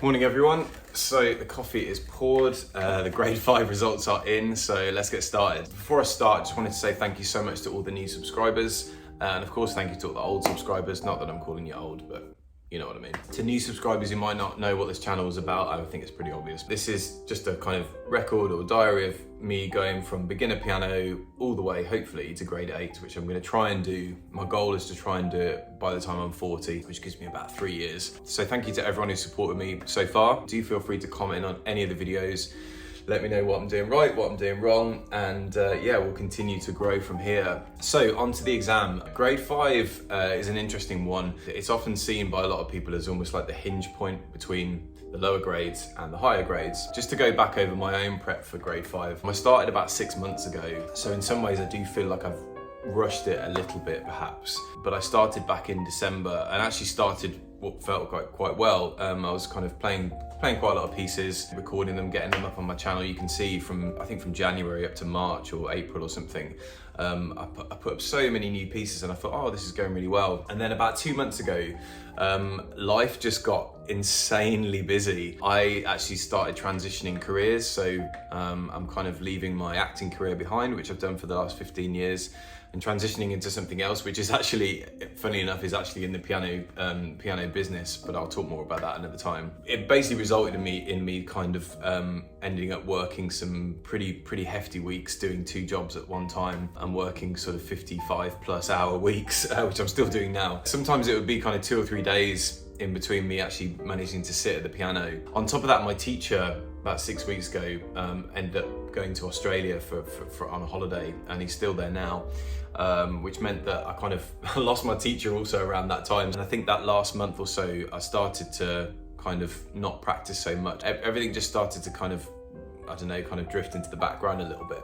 Morning everyone. So the coffee is poured, the grade 5 results are in, so let's get started. Before I start, I just wanted to say thank you so much to all the new subscribers, and of course thank you to all the old subscribers, not that I'm calling you old, but you know what I mean. To new subscribers who might not know what this channel is about, I think it's pretty obvious. This is just a kind of record or diary of me going from beginner piano all the way, hopefully, to grade 8, which I'm going to try and do. My goal is to try and do it by the time I'm 40, which gives me about 3 years. So thank you to everyone who's supported me so far. Do feel free to comment on any of the videos. Let me know what I'm doing right, what I'm doing wrong, and yeah, we'll continue to grow from here. So on to the exam. Grade 5 is an interesting one. It's often seen by a lot of people as almost like the hinge point between the lower grades and the higher grades. Just to go back over my own prep for grade 5, I started about 6 months ago. So in some ways I do feel like I've rushed it a little bit perhaps, but I started back in December and actually started what felt quite well. I was kind of playing quite a lot of pieces, recording them, getting them up on my channel. You can see I think from January up to March or April or something, I put up so many new pieces and I thought, oh, this is going really well. And then about 2 months ago, life just got insanely busy. I actually started transitioning careers. So I'm kind of leaving my acting career behind, which I've done for the last 15 years, and transitioning into something else, which is actually, funny enough, is actually in the piano business, but I'll talk more about that another time. It basically resulted in me kind of ending up working some pretty hefty weeks, doing 2 jobs at one time and working sort of 55+ hour weeks, which I'm still doing now. Sometimes it would be kind of 2 or 3 days in between me actually managing to sit at the piano. On top of that, my teacher about 6 weeks ago ended up going to Australia for on a holiday, and he's still there now, which meant that I kind of lost my teacher also around that time. And I think that last month or so I started to kind of not practice so much. Everything just started to kind of, I don't know, kind of drift into the background a little bit,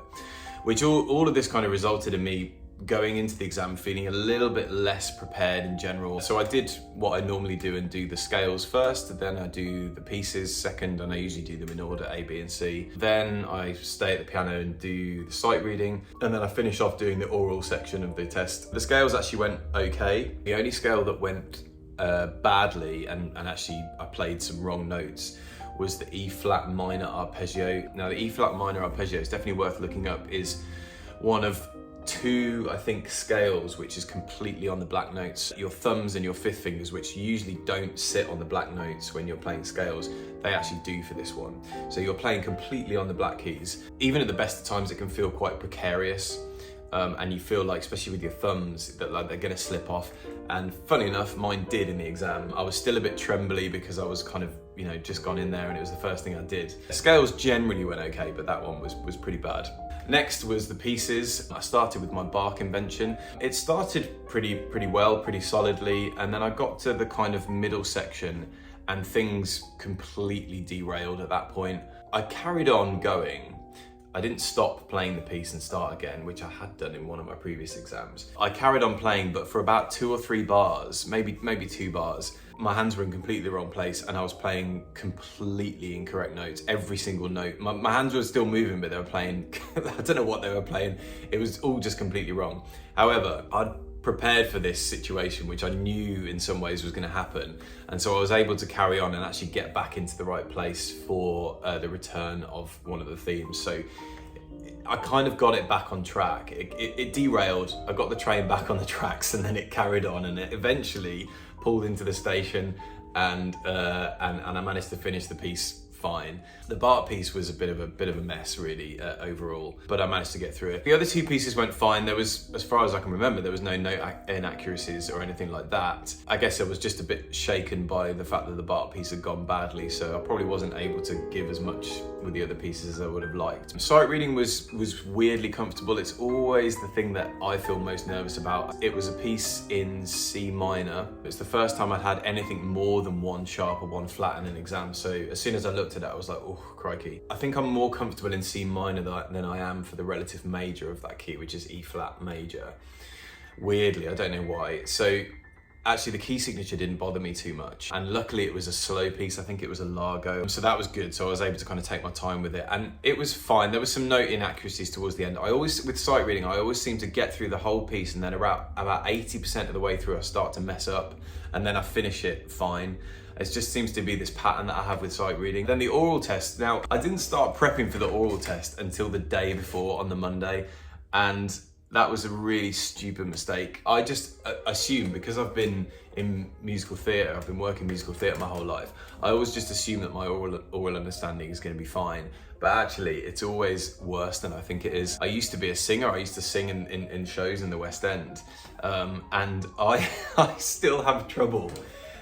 which all of this kind of resulted in me going into the exam feeling a little bit less prepared in general. So I did what I normally do and do the scales first, then I do the pieces second, and I usually do them in order A, B and C. Then I stay at the piano and do the sight reading, and then I finish off doing the oral section of the test. The scales actually went okay. The only scale that went badly, and actually I played some wrong notes, was the E flat minor arpeggio. Now the E flat minor arpeggio is definitely worth looking up. Is one of 2, I think, scales which is completely on the black notes. Your thumbs and your 5th fingers, which usually don't sit on the black notes when you're playing scales, they actually do for this one. So you're playing completely on the black keys. Even at the best of times, it can feel quite precarious. And you feel like, especially with your thumbs, that like they're gonna slip off. And funny enough, mine did in the exam. I was still a bit trembly because I was kind of, you know, just gone in there and it was the first thing I did. The scales generally went okay, but that one was pretty bad. Next was the pieces. I started with my bark invention. It started pretty well, pretty solidly, and then I got to the kind of middle section and things completely derailed at that point. I carried on going. I didn't stop playing the piece and start again, which I had done in one of my previous exams. I carried on playing, but for about 2 or 3 bars, maybe 2 bars, my hands were in completely the wrong place and I was playing completely incorrect notes, every single note. My hands were still moving, but they were playing, I don't know what they were playing. It was all just completely wrong. However, I'd prepared for this situation, which I knew in some ways was going to happen. And so I was able to carry on and actually get back into the right place for the return of one of the themes. So I kind of got it back on track. It derailed. I got the train back on the tracks and then it carried on and it eventually pulled into the station and I managed to finish the piece fine. The Bart piece was a bit of a mess really overall, but I managed to get through it. The other 2 pieces went fine. There was, as far as I can remember, there was no note inaccuracies or anything like that. I guess I was just a bit shaken by the fact that the Bart piece had gone badly, so I probably wasn't able to give as much with the other pieces as I would have liked. Sight reading was weirdly comfortable. It's always the thing that I feel most nervous about. It was a piece in C minor. It's the first time I'd had anything more than 1 sharp or 1 flat in an exam, so as soon as I looked at it, I was like, oh, crikey. I think I'm more comfortable in C minor than I am for the relative major of that key, which is E flat major. Weirdly, I don't know why. So actually the key signature didn't bother me too much. And luckily it was a slow piece. I think it was a Largo. So that was good. So I was able to kind of take my time with it and it was fine. There was some note inaccuracies towards the end. With sight reading, I always seem to get through the whole piece and then about 80% of the way through, I start to mess up and then I finish it fine. It just seems to be this pattern that I have with sight reading. Then the oral test. Now, I didn't start prepping for the oral test until the day before on the Monday, and that was a really stupid mistake. I just assumed, because I've been in musical theatre, I've been working musical theatre my whole life, I always just assume that my oral understanding is going to be fine. But actually, it's always worse than I think it is. I used to be a singer. I used to sing in shows in the West End, and I still have trouble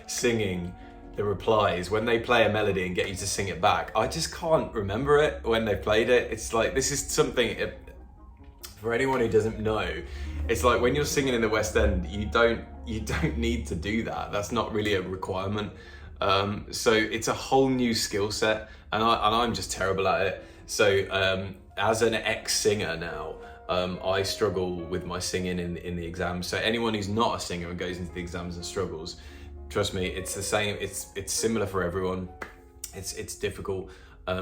singing the replies when they play a melody and get you to sing it back. I just can't remember it when they played it. It's like, this is something, for anyone who doesn't know, it's like when you're singing in the West End, you don't need to do that. That's not really a requirement. So it's a whole new skill set, and I'm just terrible at it. So as an ex-singer now, I struggle with my singing in the exams. So anyone who's not a singer and goes into the exams and struggles, trust me, it's the same. It's similar for everyone. It's difficult.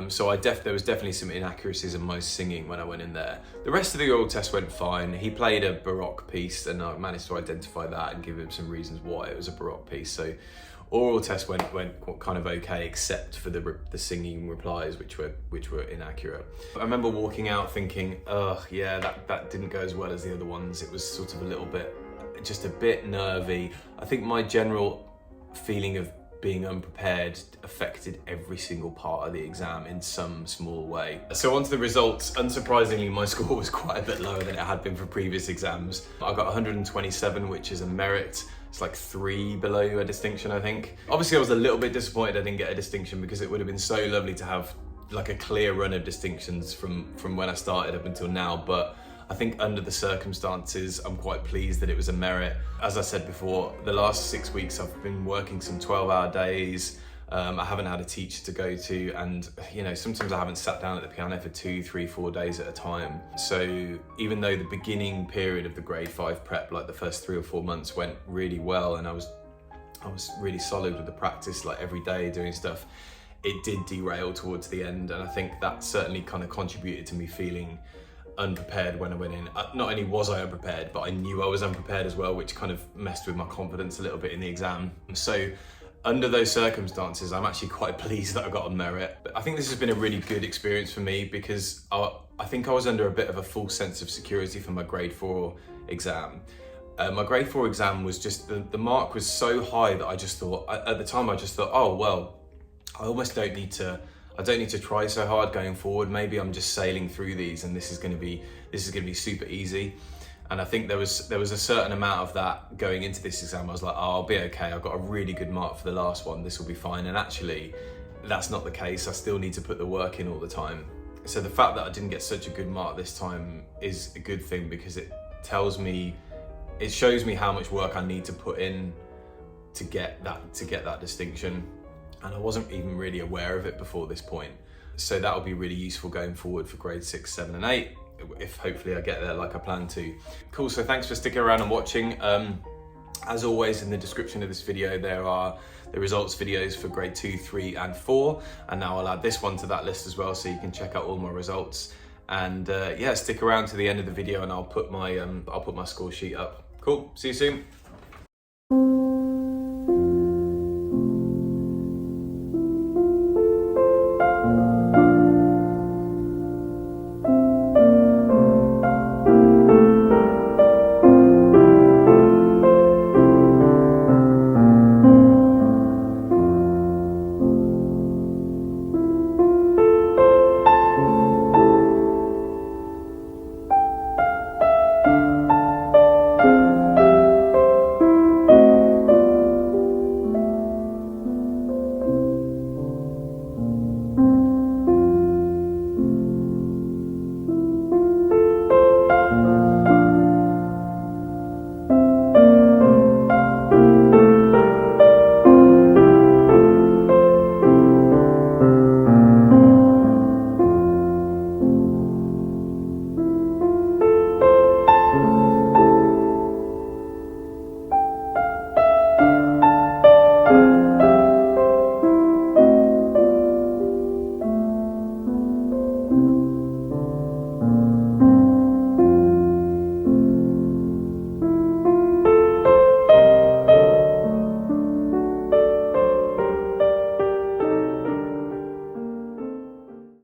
So there was definitely some inaccuracies in my singing when I went in there. The rest of the oral test went fine. He played a Baroque piece, and I managed to identify that and give him some reasons why it was a Baroque piece. So oral test went kind of okay, except for the singing replies, which were inaccurate. I remember walking out thinking, oh yeah, that didn't go as well as the other ones. It was sort of just a bit nervy. I think my general feeling of being unprepared affected every single part of the exam in some small way. So onto the results. Unsurprisingly, my score was quite a bit lower than it had been for previous exams. I got 127, which is a merit. It's like 3 below a distinction, I think. Obviously, I was a little bit disappointed I didn't get a distinction, because it would have been so lovely to have like a clear run of distinctions from when I started up until now. But I think under the circumstances, I'm quite pleased that it was a merit. As I said before, the last 6 weeks I've been working some 12-hour days. I haven't had a teacher to go to, and sometimes I haven't sat down at the piano for 2, 3, 4 days at a time. So even though the beginning period of the grade 5 prep, like the first 3 or 4 months, went really well, and I was really solid with the practice, like every day doing stuff, it did derail towards the end, and I think that certainly kind of contributed to me feeling unprepared when I went in. Not only was I unprepared, but I knew I was unprepared as well, which kind of messed with my confidence a little bit in the exam. So under those circumstances, I'm actually quite pleased that I got a merit. But I think this has been a really good experience for me, because I think I was under a bit of a false sense of security for my grade 4 exam. My grade 4 exam was just, the mark was so high that I just thought, at the time I just thought, oh well, I almost don't need to try so hard going forward. Maybe I'm just sailing through these, and this is going to be super easy. And I think there was a certain amount of that going into this exam. I was like, oh, I'll be okay. I've got a really good mark for the last one. This will be fine. And actually, that's not the case. I still need to put the work in all the time. So the fact that I didn't get such a good mark this time is a good thing, because it shows me how much work I need to put in to get that distinction. And I wasn't even really aware of it before this point. So that will be really useful going forward for grade 6, 7 and 8, if hopefully I get there like I plan to. Cool, so thanks for sticking around and watching. As always, in the description of this video, there are the results videos for grade 2, 3 and 4. And now I'll add this one to that list as well, so you can check out all my results. And yeah, stick around to the end of the video, and I'll put my score sheet up. Cool, see you soon.